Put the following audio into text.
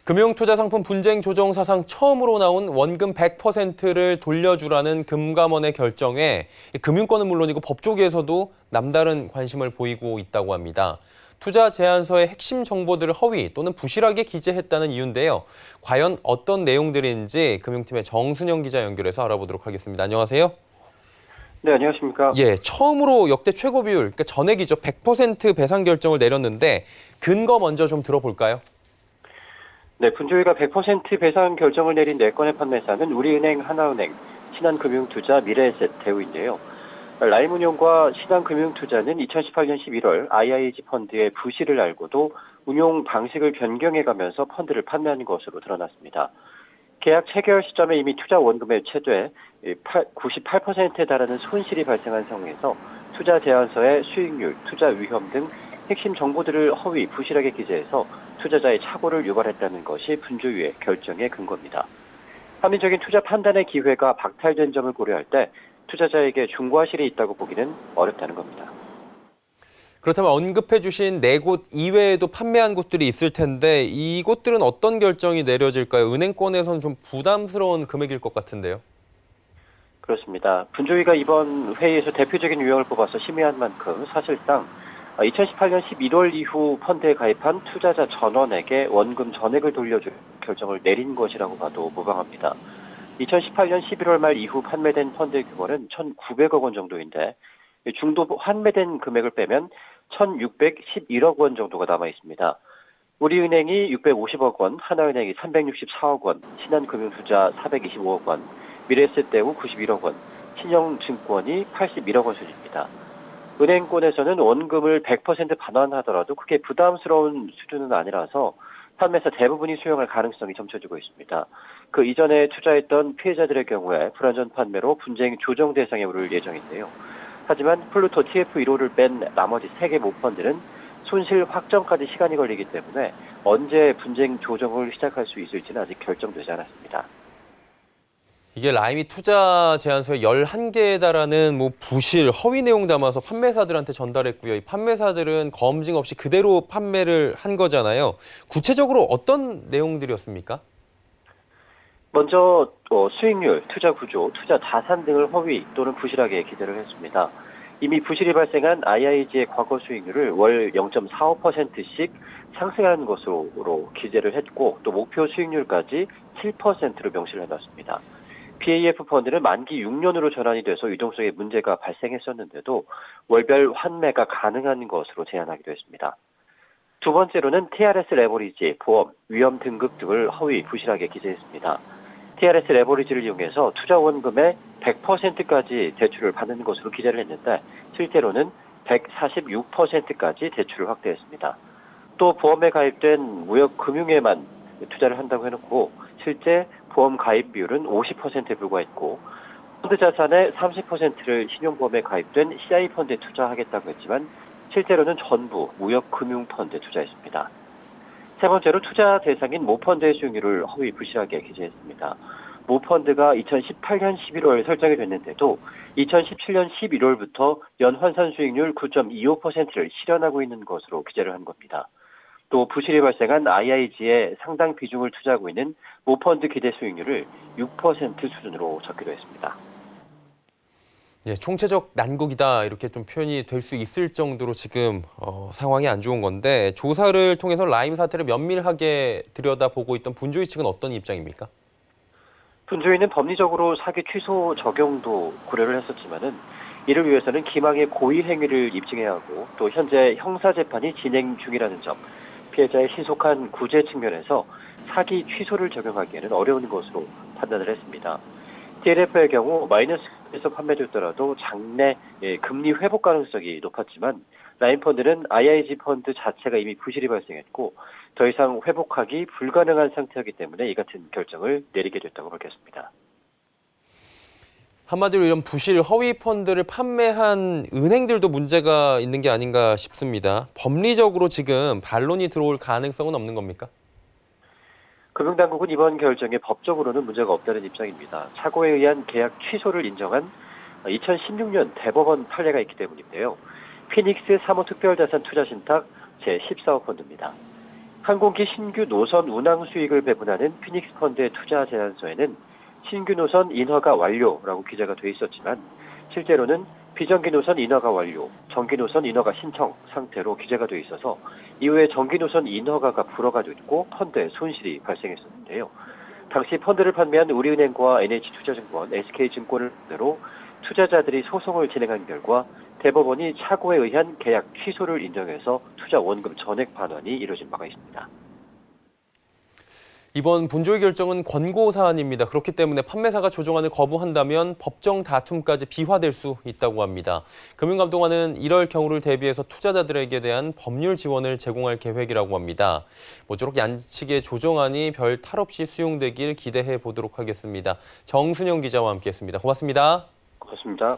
금융투자상품 분쟁 조정 사상 처음으로 나온 원금 100%를 돌려주라는 금감원의 결정에 금융권은 물론이고 법조계에서도 남다른 관심을 보이고 있다고 합니다. 투자 제안서의 핵심 정보들을 허위 또는 부실하게 기재했다는 이유인데요. 과연 어떤 내용들인지 금융팀의 정순영 기자 연결해서 알아보도록 하겠습니다. 안녕하세요. 네, 안녕하십니까. 예, 처음으로 역대 최고 비율, 그러니까 전액이죠. 100% 배상 결정을 내렸는데 근거 먼저 좀 들어볼까요? 네, 분조위가 100% 배상 결정을 내린 4건의 판매사는 우리은행, 하나은행, 신한금융투자, 미래에셋, 대우인데요. 라임운용과 신한금융투자는 2018년 11월 IIG 펀드의 부실을 알고도 운용 방식을 변경해가면서 펀드를 판매한 것으로 드러났습니다. 계약 체결 시점에 이미 투자 원금의 최대 98%에 달하는 손실이 발생한 상황에서 투자 제안서의 수익률, 투자 위험 등 핵심 정보들을 허위, 부실하게 기재해서 투자자의 착오를 유발했다는 것이 분조위의 결정의 근거입니다. 합리적인 투자 판단의 기회가 박탈된 점을 고려할 때 투자자에게 중과실이 있다고 보기는 어렵다는 겁니다. 그렇다면 언급해 주신 4곳 이외에도 판매한 곳들이 있을 텐데 이곳들은 어떤 결정이 내려질까요? 은행권에서는 좀 부담스러운 금액일 것 같은데요. 그렇습니다. 분조위가 이번 회의에서 대표적인 유형을 뽑아서 심의한 만큼 사실상 2018년 11월 이후 펀드에 가입한 투자자 전원에게 원금 전액을 돌려줄 결정을 내린 것이라고 봐도 무방합니다. 2018년 11월 말 이후 판매된 펀드의 규모는 1,900억 원 정도인데 중도 환매된 금액을 빼면 1,611억 원 정도가 남아 있습니다. 우리은행이 650억 원, 하나은행이 364억 원, 신한금융투자 425억 원, 미래에셋대우 91억 원, 신영증권이 81억 원 수준입니다. 은행권에서는 원금을 100% 반환하더라도 크게 부담스러운 수준은 아니라서 판매사 대부분이 수용할 가능성이 점쳐지고 있습니다. 그 이전에 투자했던 피해자들의 경우에 불안전 판매로 분쟁 조정 대상에 오를 예정인데요. 하지만 플루토 TF1호를 뺀 나머지 3개 모펀드는 손실 확정까지 시간이 걸리기 때문에 언제 분쟁 조정을 시작할 수 있을지는 아직 결정되지 않았습니다. 이게 라임이 투자 제안서에 11개에 달하는 부실, 허위 내용 담아서 판매사들한테 전달했고요. 이 판매사들은 검증 없이 그대로 판매를 한 거잖아요. 구체적으로 어떤 내용들이었습니까? 먼저 수익률, 투자 구조, 투자 자산 등을 허위 또는 부실하게 기재를 했습니다. 이미 부실이 발생한 IIG의 과거 수익률을 월 0.45%씩 상승하는 것으로 기재를 했고 또 목표 수익률까지 7%로 명시를 해놨습니다. PAF 펀드는 만기 6년으로 전환이 돼서 유동성에 문제가 발생했었는데도 월별 환매가 가능한 것으로 제한하기도 했습니다. 두 번째로는 TRS 레버리지, 보험, 위험 등급 등을 허위, 부실하게 기재했습니다. TRS 레버리지를 이용해서 투자 원금의 100%까지 대출을 받는 것으로 기재를 했는데 실제로는 146%까지 대출을 확대했습니다. 또 보험에 가입된 무역금융에만 투자를 한다고 해놓고 실제 보험 가입 비율은 50%에 불과했고 펀드 자산의 30%를 신용보험에 가입된 CI펀드에 투자하겠다고 했지만 실제로는 전부 무역금융펀드에 투자했습니다. 세 번째로 투자 대상인 모펀드의 수익률을 허위 부실하게 기재했습니다. 모펀드가 2018년 11월 설정이 됐는데도 2017년 11월부터 연 환산 수익률 9.25%를 실현하고 있는 것으로 기재를 한 겁니다. 또 부실이 발생한 IIG에 상당 비중을 투자하고 있는 모펀드 기대 수익률을 6% 수준으로 적기도 했습니다. 예, 총체적 난국이다 이렇게 좀 표현이 될 수 있을 정도로 지금 상황이 안 좋은 건데 조사를 통해서 라임 사태를 면밀하게 들여다보고 있던 분조위 측은 어떤 입장입니까? 분조위는 법리적으로 사기 취소 적용도 고려를 했었지만은 이를 위해서는 기망의 고의 행위를 입증해야 하고 또 현재 형사재판이 진행 중이라는 점, 피해자의 신속한 구제 측면에서 사기 취소를 적용하기에는 어려운 것으로 판단을 했습니다. TLF의 경우 마이너스에서 판매됐더라도 장내 금리 회복 가능성이 높았지만 라임펀드는 IIG 펀드 자체가 이미 부실이 발생했고 더 이상 회복하기 불가능한 상태이기 때문에 이 같은 결정을 내리게 됐다고 밝혔습니다. 한마디로 이런 부실, 허위 펀드를 판매한 은행들도 문제가 있는 게 아닌가 싶습니다. 법리적으로 지금 반론이 들어올 가능성은 없는 겁니까? 금융당국은 이번 결정에 법적으로는 문제가 없다는 입장입니다. 착오에 의한 계약 취소를 인정한 2016년 대법원 판례가 있기 때문인데요. 피닉스 사모특별자산 투자신탁 제14호 펀드입니다. 항공기 신규 노선 운항 수익을 배분하는 피닉스 펀드의 투자 제안서에는 신규 노선 인허가 완료라고 기재가 돼 있었지만 실제로는 비정기 노선 인허가 완료, 정기 노선 인허가 신청 상태로 기재가 돼 있어서 이후에 정기 노선 인허가가 불어가 됐고 펀드에 손실이 발생했었는데요. 당시 펀드를 판매한 우리은행과 NH투자증권, SK증권을 상대로 투자자들이 소송을 진행한 결과 대법원이 착오에 의한 계약 취소를 인정해서 투자 원금 전액 반환이 이뤄진 바가 있습니다. 이번 분조의 결정은 권고 사안입니다. 그렇기 때문에 판매사가 조정안을 거부한다면 법정 다툼까지 비화될 수 있다고 합니다. 금융감독원은 이럴 경우를 대비해서 투자자들에게 대한 법률 지원을 제공할 계획이라고 합니다. 모쪼록 양측의 조정안이 별 탈 없이 수용되길 기대해 보도록 하겠습니다. 정순영 기자와 함께했습니다. 고맙습니다. 고맙습니다.